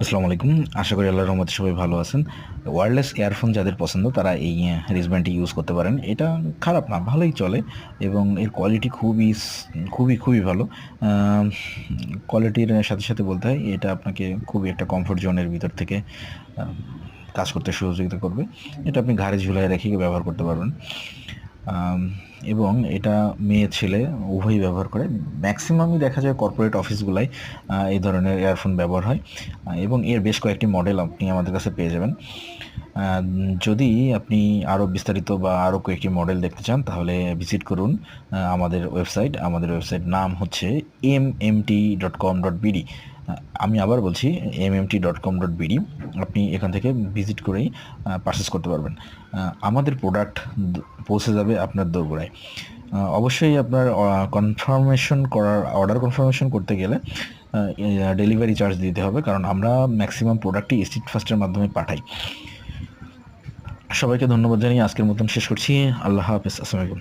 আসসালামু আলাইকুম। আশা করি আল্লাহর রহমতে সবাই ভালো আছেন। ওয়্যারলেস ইয়ারফোন যাদের পছন্দ তারা এই রিজব্যান্ডটি ইউজ করতে পারেন। এটা খারাপ না, ভালোই চলে এবং এর কোয়ালিটি খুবই ভালো। আম কোয়ালিটির সাথে, সাথে বলতে হয় এটা আপনাকে খুবই একটা কমফোর্ট জোনের ভিতর থেকে আ কাজ করতে সহযোগিতা করবে। এটা আপনি ঘাড়ে ঝুলায় রেখে ব্যবহার করতে পারবেন। আম এবং এটা মেয়ে ছেলে উভয়ই ব্যবহার করে। ম্যাক্সিমামই দেখা যায় কর্পোরেট অফিসগুলায় এই ধরনের ইয়ারফোন ব্যবহার হয়। এবং এর বেশ কয়েকটি মডেল আপনি আমাদের কাছে পেয়ে যাবেন। যদি আপনি আরও বিস্তারিত বা আরও কয়েকটি মডেল দেখতে চান তাহলে ভিজিট করুন আমাদের ওয়েবসাইট। আমাদের ওয়েবসাইট নাম হচ্ছে mmt.com.bd। আমি আবার বলছি mmt.com.bd। আপনি এখান থেকে ভিজিট করেই পারচেস করতে পারবেন। আমাদের প্রোডাক্ট পৌঁছে যাবে আপনার দোরগোড়ায়। অবশ্যই আপনার অর্ডার কনফার্মেশন করতে গেলে ডেলিভারি চার্জ দিতে হবে, কারণ আমরা ম্যাক্সিমাম প্রোডাক্টই স্ট্রিট ফাস্টের মাধ্যমে পাঠাই। সবাইকে ধন্যবাদ জানিয়ে আজকের মতন শেষ করছি। আল্লাহ হাফেজ। আসসালামু আলাইকুম।